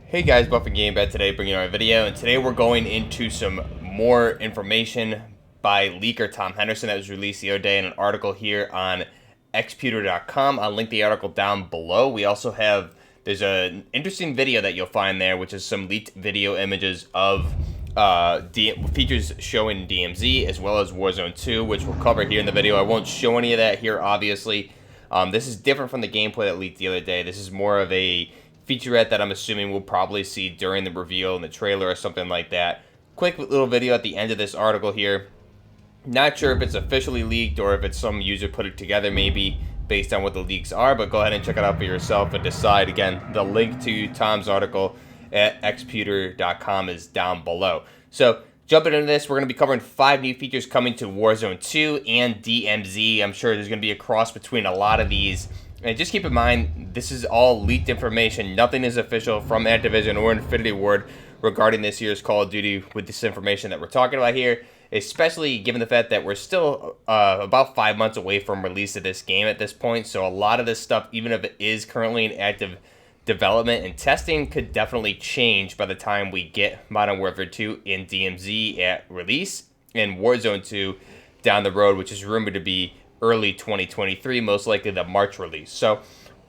Hey guys, Buff and Game Bet today, bringing you a video, and today we're going into some more information by leaker Tom Henderson that was released the other day in an article here on xputer.com. I'll link the article down below. We also have, there's an interesting video that you'll find there, which is some leaked video images of features showing DMZ as well as Warzone 2, which we'll cover here in the video. I won't show any of that here, obviously. This is different from the gameplay that leaked the other day. This is more of a featurette that I'm assuming we'll probably see during the reveal in the trailer or something like that. Quick little video at the end of this article here. Not sure if it's officially leaked or if it's some user put it together maybe based on what the leaks are, but go ahead and check it out for yourself and decide. Again, the link to Tom's article at xputer.com is down below. So jumping into this, we're going to be covering 5 new features coming to Warzone 2 and DMZ. I'm sure there's going to be a cross between a lot of these. And just keep in mind, this is all leaked information. Nothing is official from Activision or Infinity Ward regarding this year's Call of Duty with this information that we're talking about here, especially given the fact that we're still about 5 months away from release of this game at this point. So a lot of this stuff, even if it is currently in active development and testing, could definitely change by the time we get Modern Warfare 2 and DMZ at release and Warzone 2 down the road, which is rumored to be early 2023, most likely the March release. So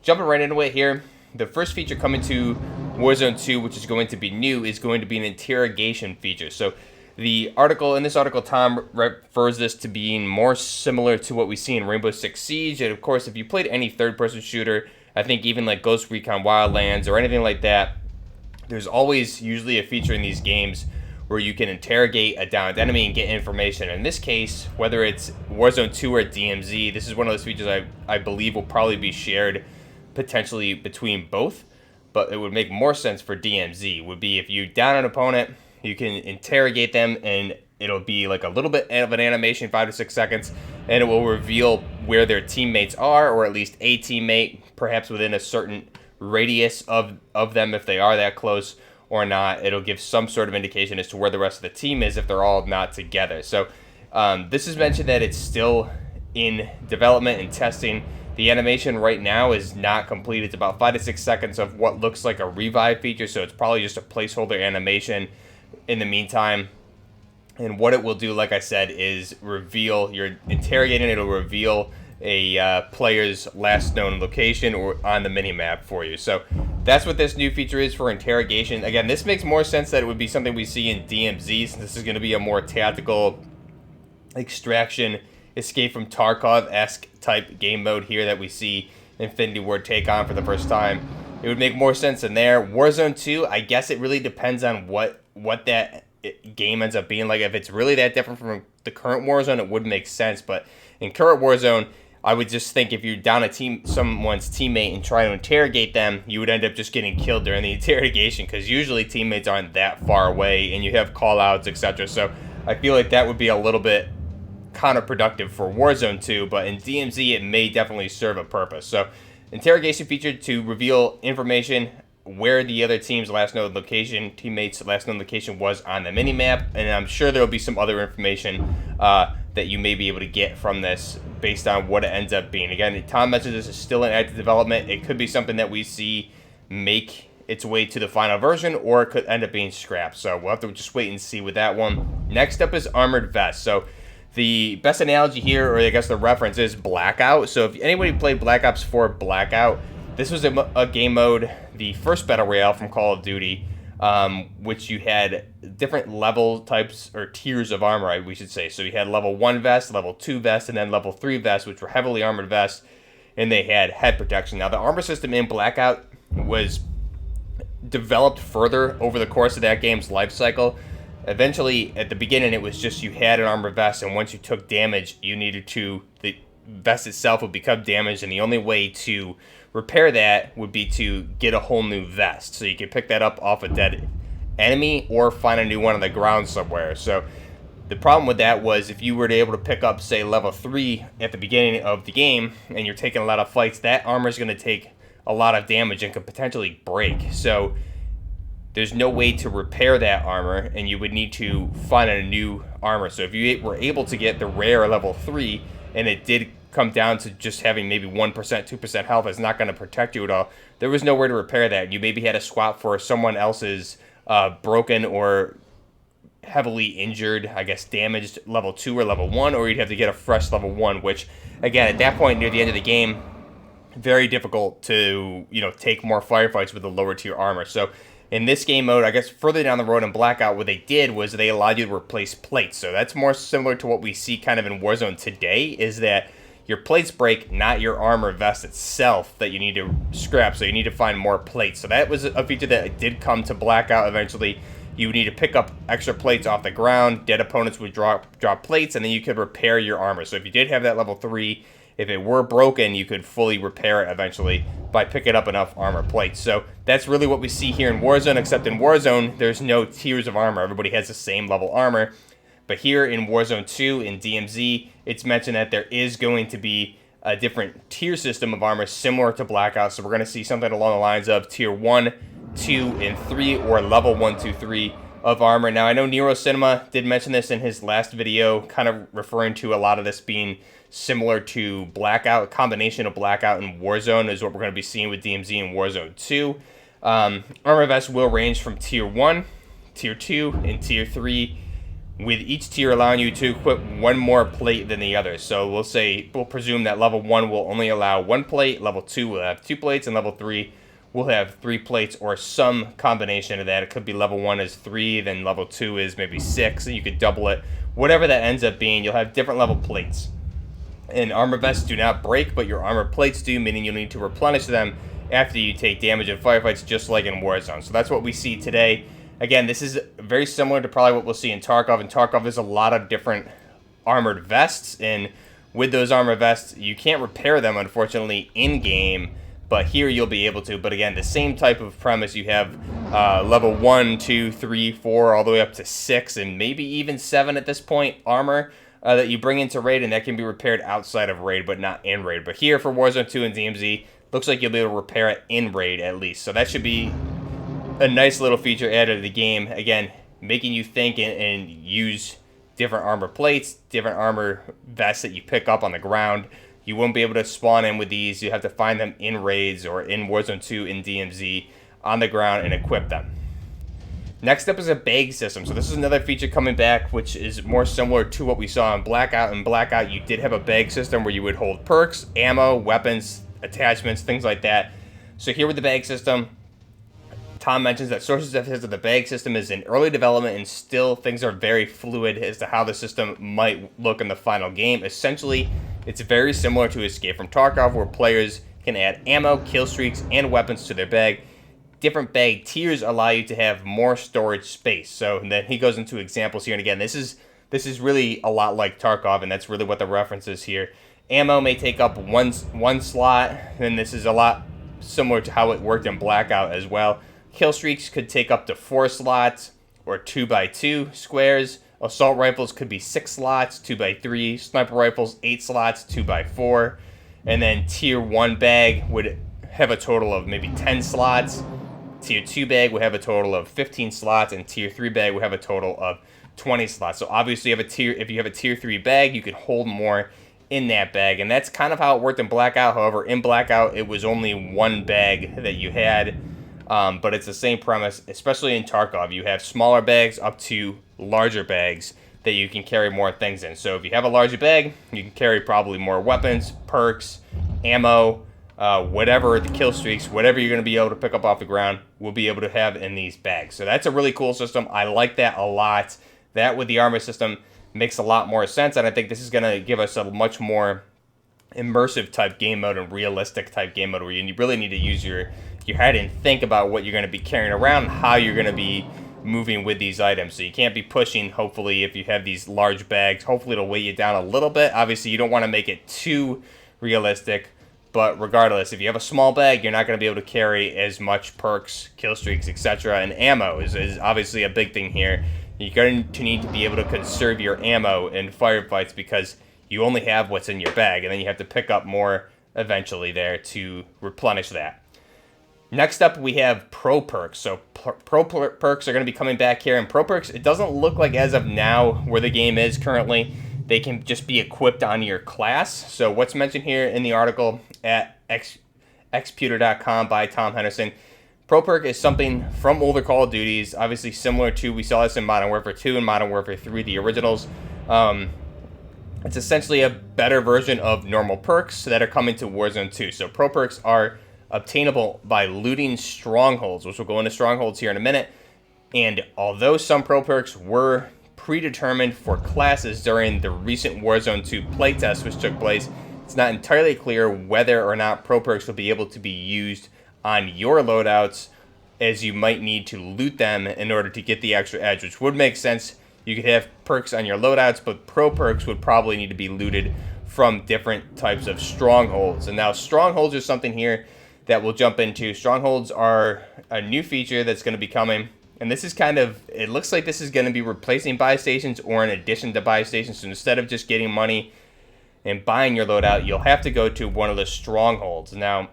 jumping right into it here, the first feature coming to Warzone 2, which is going to be new, is going to be an interrogation feature. So in this article, Tom refers this to being more similar to what we see in Rainbow Six Siege. And of course, if you played any third-person shooter, I think even like Ghost Recon Wildlands or anything like that, there's always usually a feature in these games where you can interrogate a downed enemy and get information. In this case, whether it's Warzone 2 or DMZ, this is one of those features I believe will probably be shared potentially between both, but it would make more sense for DMZ. Would be if you down an opponent, you can interrogate them and it'll be like a little bit of an animation, 5 to 6 seconds, and it will reveal where their teammates are, or at least a teammate, perhaps within a certain radius of them if they are that close or not. It'll give some sort of indication as to where the rest of the team is if they're all not together. So this is mentioned that it's still in development and testing. The animation right now is not complete. It's about 5 to 6 seconds of what looks like a revive feature, so it's probably just a placeholder animation in the meantime. And what it will do, like I said, is reveal, you're interrogating, it'll reveal a player's last known location or on the minimap for you. So that's what this new feature is for interrogation. Again, this makes more sense that it would be something we see in DMZ, since this is going to be a more tactical extraction, escape from Tarkov-esque type game mode here that we see Infinity Ward take on for the first time. It would make more sense in there. Warzone 2, I guess it really depends on what that game ends up being like. If it's really that different from the current Warzone, it would make sense. But in current Warzone, I would just think if you're down someone's teammate and try to interrogate them, you would end up just getting killed during the interrogation, because usually teammates aren't that far away and you have call-outs, etc. So I feel like that would be a little bit counterproductive for Warzone 2, but in DMZ it may definitely serve a purpose. So interrogation feature to reveal information where the other team's last known location, teammates' last known location was on the minimap, and I'm sure there will be some other information that you may be able to get from this based on what it ends up being. Again, Tom mentioned this is still in active development. It could be something that we see make its way to the final version, or it could end up being scrapped. So we'll have to just wait and see with that one. Next up is armored vest. So the best analogy here, or I guess the reference, is Blackout. So if anybody played Black Ops 4 Blackout, this was a game mode, the first Battle Royale from Call of Duty, which you had different level types or tiers of armor, we should say. So you had level 1 vest, level 2 vest, and then level 3 vests, which were heavily armored vests, and they had head protection. Now, the armor system in Blackout was developed further over the course of that game's life cycle. Eventually, at the beginning, it was just you had an armor vest, and once you took damage, the vest itself would become damaged, and the only way to repair that would be to get a whole new vest. So you could pick that up off a dead enemy or find a new one on the ground somewhere. So the problem with that was if you were able to pick up, say, level 3 at the beginning of the game and you're taking a lot of fights, that armor is going to take a lot of damage and could potentially break. So there's no way to repair that armor, and you would need to find a new armor. So if you were able to get the rare level 3 and it did come down to just having maybe 1%, 2% health is not going to protect you at all. There was nowhere to repair that. You maybe had to swap for someone else's broken or heavily injured, I guess damaged level 2 or level 1, or you'd have to get a fresh level 1, which, again, at that point near the end of the game, very difficult to, take more firefights with the lower tier armor. So in this game mode, I guess further down the road in Blackout, what they did was they allowed you to replace plates. So that's more similar to what we see kind of in Warzone today, is that your plates break, not your armor vest itself that you need to scrap. So you need to find more plates. So that was a feature that did come to Blackout eventually. You would need to pick up extra plates off the ground. Dead opponents would drop plates, and then you could repair your armor. So if you did have that level 3, if it were broken, you could fully repair it eventually by picking up enough armor plates. So that's really what we see here in Warzone, except in Warzone, there's no tiers of armor. Everybody has the same level armor. But here in Warzone 2, in DMZ, it's mentioned that there is going to be a different tier system of armor similar to Blackout. So we're going to see something along the lines of tier 1, 2, and 3, or level 1, 2, 3 of armor. Now, I know Nero Cinema did mention this in his last video, kind of referring to a lot of this being similar to Blackout. A combination of Blackout and Warzone is what we're going to be seeing with DMZ and Warzone 2. Armor vests will range from tier 1, tier 2, and tier 3, with each tier allowing you to equip one more plate than the other. So we'll presume that level 1 will only allow 1 plate, level 2 will have 2 plates, and level 3 will have 3 plates, or some combination of that. It could be level 1 is 3, then level 2 is maybe 6, and you could double it. Whatever that ends up being, you'll have different level plates. And armor vests do not break, but your armor plates do, meaning you'll need to replenish them after you take damage in firefights, just like in Warzone. So that's what we see today. Again, this is very similar to probably what we'll see in Tarkov. In Tarkov, there's a lot of different armored vests, and with those armor vests, you can't repair them, unfortunately, in-game, but here you'll be able to. But again, the same type of premise. You have level 1, 2, 3, 4, all the way up to 6, and maybe even 7 at this point, armor that you bring into Raid, and that can be repaired outside of Raid, but not in Raid. But here for Warzone 2 and DMZ, looks like you'll be able to repair it in Raid at least. So that should be a nice little feature added to the game. Again, making you think and use different armor plates, different armor vests that you pick up on the ground. You won't be able to spawn in with these. You have to find them in Raids or in Warzone 2 in DMZ on the ground and equip them. Next up is a bag system. So this is another feature coming back, which is more similar to what we saw in Blackout. In Blackout, you did have a bag system where you would hold perks, ammo, weapons, attachments, things like that. So here with the bag system, Tom mentions that sources of his of the bag system is in early development, and still things are very fluid as to how the system might look in the final game. Essentially, it's very similar to Escape from Tarkov, where players can add ammo, kill streaks, and weapons to their bag. Different bag tiers allow you to have more storage space. So then he goes into examples here, and again, this is really a lot like Tarkov, and that's really what the reference is here. Ammo may take up one slot, and this is a lot similar to how it worked in Blackout as well. Kill streaks could take up to 4 slots or 2x2 squares. Assault rifles could be 6 slots, 2x3. Sniper rifles, 8 slots, 2x4. And then tier 1 bag would have a total of maybe 10 slots. Tier 2 bag would have a total of 15 slots, and tier 3 bag would have a total of 20 slots. So obviously if you have a tier 3 bag, you could hold more in that bag, and that's kind of how it worked in Blackout. However, in Blackout, it was only 1 bag that you had. But it's the same premise, especially in Tarkov. You have smaller bags up to larger bags that you can carry more things in. So if you have a larger bag, you can carry probably more weapons, perks, ammo, whatever, the kill streaks, whatever you're going to be able to pick up off the ground, we'll be able to have in these bags. So that's a really cool system. I like that a lot. That with the armor system makes a lot more sense, and I think this is going to give us a much more immersive type game mode and realistic type game mode, where you really need to use your head and think about what you're going to be carrying around, how you're going to be moving with these items. So you can't be pushing. Hopefully, if you have these large bags, hopefully it'll weigh you down a little bit. Obviously, you don't want to make it too realistic, but regardless, if you have a small bag, you're not going to be able to carry as much perks, kill streaks, etc. And ammo is obviously a big thing here. You're going to need to be able to conserve your ammo in firefights, because you only have what's in your bag, and then you have to pick up more eventually there to replenish that. Next up, we have Pro Perks. So Pro Perks are going to be coming back here, and Pro Perks, it doesn't look like as of now where the game is currently they can just be equipped on your class. So what's mentioned here in the article at xputer.com by Tom Henderson, Pro Perk is something from older Call of Duties, obviously similar to, we saw this in Modern Warfare 2 and Modern Warfare 3, the originals. It's essentially a better version of normal perks that are coming to Warzone 2. So Pro Perks are obtainable by looting Strongholds, which we'll go into Strongholds here in a minute. And although some Pro Perks were predetermined for classes during the recent Warzone 2 playtest which took place, it's not entirely clear whether or not Pro Perks will be able to be used on your loadouts, as you might need to loot them in order to get the extra edge, which would make sense. You could have perks on your loadouts, but Pro Perks would probably need to be looted from different types of Strongholds. And now Strongholds are something here that we'll jump into. Strongholds are a new feature that's going to be coming. And this is kind of, it looks like this is going to be replacing buy stations or in addition to buy stations. So instead of just getting money and buying your loadout, you'll have to go to one of the Strongholds. Now,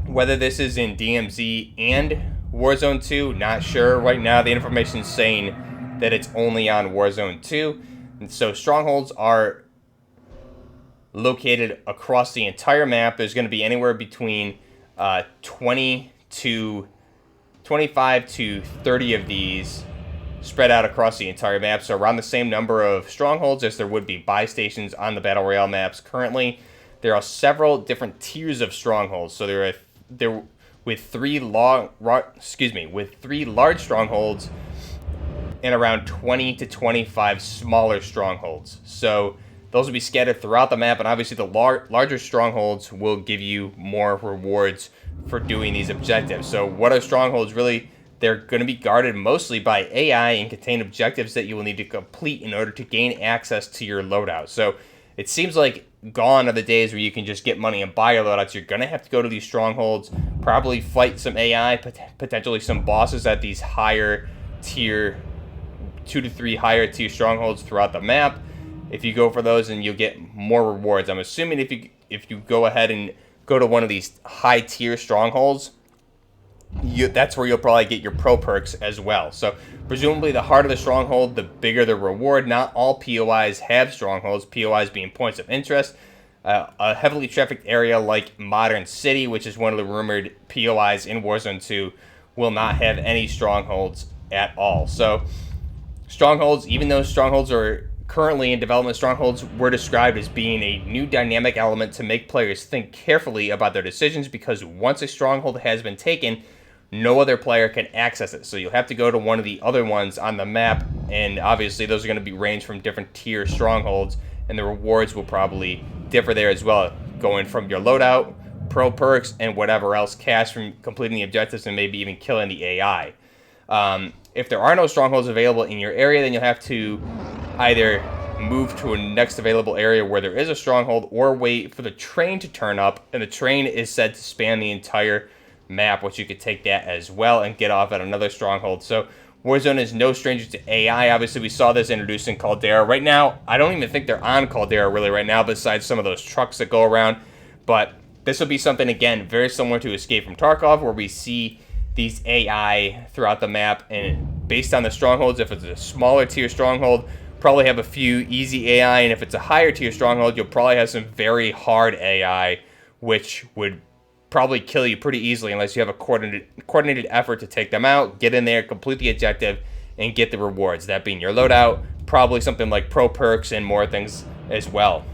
whether this is in DMZ and Warzone 2, not sure. Right now, the information is saying that it's only on Warzone 2. And so Strongholds are located across the entire map. There's going to be anywhere between 25 to 30 of these spread out across the entire map. So around the same number of Strongholds as there would be buy stations on the Battle Royale maps currently. There are several different tiers of Strongholds. So there with three large Strongholds and around 20 to 25 smaller Strongholds. So those will be scattered throughout the map, and obviously the larger Strongholds will give you more rewards for doing these objectives. So what are Strongholds really? They're going to be guarded mostly by AI and contain objectives that you will need to complete in order to gain access to your loadout. So it seems like gone are the days where you can just get money and buy your loadouts. You're going to have to go to these Strongholds, probably fight some AI, potentially some bosses at these higher tier, 2 to 3 higher tier Strongholds throughout the map. If you go for those, and you'll get more rewards. I'm assuming if you go ahead and go to one of these high tier Strongholds, that's where you'll probably get your Pro Perks as well. So presumably the harder the Stronghold, the bigger the reward. Not all POIs have Strongholds, POIs being points of interest. A heavily trafficked area like Modern City, which is one of the rumored POIs in Warzone 2, will not have any Strongholds at all. So Strongholds, even though Strongholds are currently in development, Strongholds were described as being a new dynamic element to make players think carefully about their decisions, because once a Stronghold has been taken, no other player can access it. So you'll have to go to one of the other ones on the map, and obviously those are going to be ranged from different tier Strongholds, and the rewards will probably differ there as well, going from your loadout, Pro Perks, and whatever else, cash from completing the objectives, and maybe even killing the AI. If there are no Strongholds available in your area, then you'll have to either move to a next available area where there is a Stronghold, or wait for the train to turn up, and the train is said to span the entire map, which you could take that as well and get off at another Stronghold. So Warzone is no stranger to AI. Obviously, we saw this introduced in Caldera. Right now, I don't even think they're on Caldera really right now, besides some of those trucks that go around. But this will be something, again, very similar to Escape from Tarkov, where we see these AI throughout the map, and based on the Strongholds, if it's a smaller tier Stronghold, probably have a few easy AI, and if it's a higher tier Stronghold, you'll probably have some very hard AI, which would probably kill you pretty easily unless you have a coordinated effort to take them out, get in there, complete the objective, and get the rewards. That being your loadout, probably something like Pro Perks and more things as well.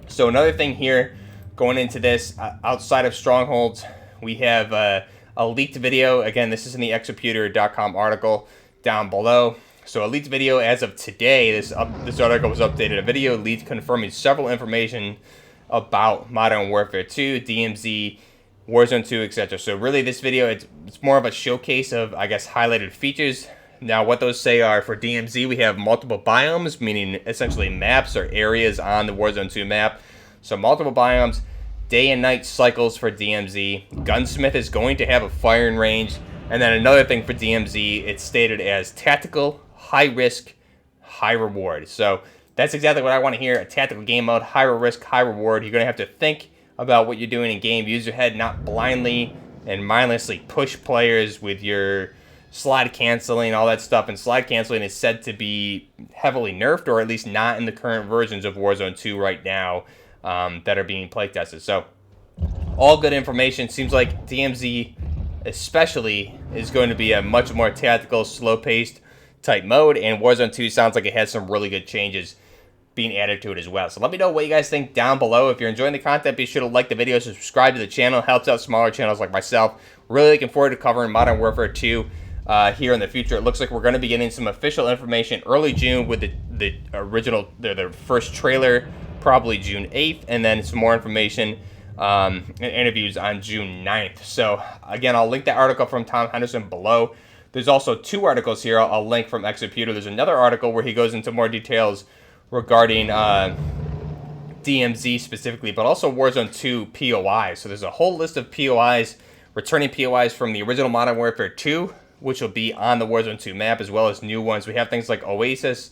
So another thing here, going into this, outside of Strongholds, we have a leaked video. Again, this is in the exoputer.com article down below. So a leaked video as of today, this article was updated. A video leaked confirming several information about Modern Warfare 2, DMZ, Warzone 2, etc. So really this video, it's more of a showcase of, I guess, highlighted features. Now what those say are, for DMZ, we have multiple biomes, meaning essentially maps or areas on the Warzone 2 map. So multiple biomes, day and night cycles for DMZ. Gunsmith is going to have a firing range. And then another thing for DMZ, it's stated as tactical, high risk, high reward. So that's exactly what I want to hear. A tactical game mode, high risk, high reward. You're going to have to think about what you're doing in game. Use your head, not blindly and mindlessly push players with your slide canceling, all that stuff. And slide canceling is said to be heavily nerfed, or at least not in the current versions of Warzone 2 right now that are being play tested. So all good information. Seems like DMZ especially is going to be a much more tactical, slow-paced type mode, and Warzone 2 sounds like it has some really good changes being added to it as well. So let me know what you guys think down below. If you're enjoying the content, be sure to like the video, subscribe to the channel. It helps out smaller channels like myself. Really looking forward to covering Modern Warfare 2 here in the future. It looks like we're going to be getting some official information early June with the first trailer, probably June 8th, and then some more information and interviews on June 9th. So again, I'll link that article from Tom Henderson below. There's also 2 articles here I'll link from Executor. There's another article where he goes into more details regarding DMZ specifically, but also Warzone 2 POIs. So there's a whole list of POIs, returning POIs from the original Modern Warfare 2, which will be on the Warzone 2 map, as well as new ones. We have things like Oasis,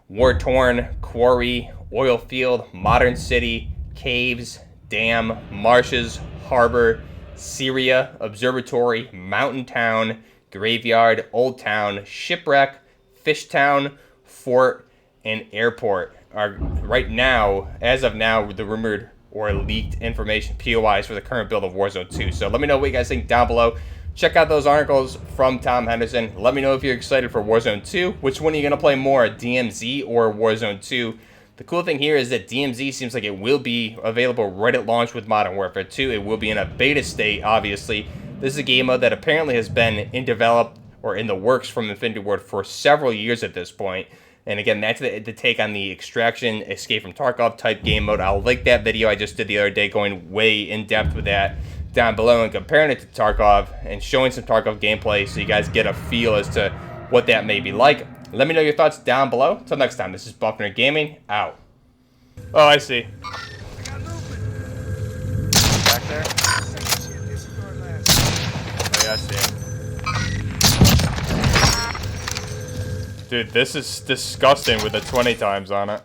War-Torn, Quarry, Oil Field, Modern City, Caves, Dam, Marshes, Harbor, Syria, Observatory, Mountain Town, Graveyard, Old Town, Shipwreck, Fish Town, Fort, and Airport are right now, as of now, the rumored or leaked information POIs for the current build of Warzone 2. So let me know what you guys think down below. Check out those articles from Tom Henderson. Let me know if you're excited for Warzone 2. Which one are you going to play more, DMZ or Warzone 2? The cool thing here is that DMZ seems like it will be available right at launch with Modern Warfare 2. It will be in a beta state, obviously. This is a game mode that apparently has been in develop or in the works from Infinity Ward for several years at this point. And again, that's the take on the Extraction, Escape from Tarkov type game mode. I'll link that video I just did the other day going way in depth with that down below and comparing it to Tarkov and showing some Tarkov gameplay so you guys get a feel as to what that may be like. Let me know your thoughts down below. Until next time, this is Buffner Gaming, out. Oh, I see. Back there? Oh, yeah, I see him. Dude, this is disgusting with the 20 times on it.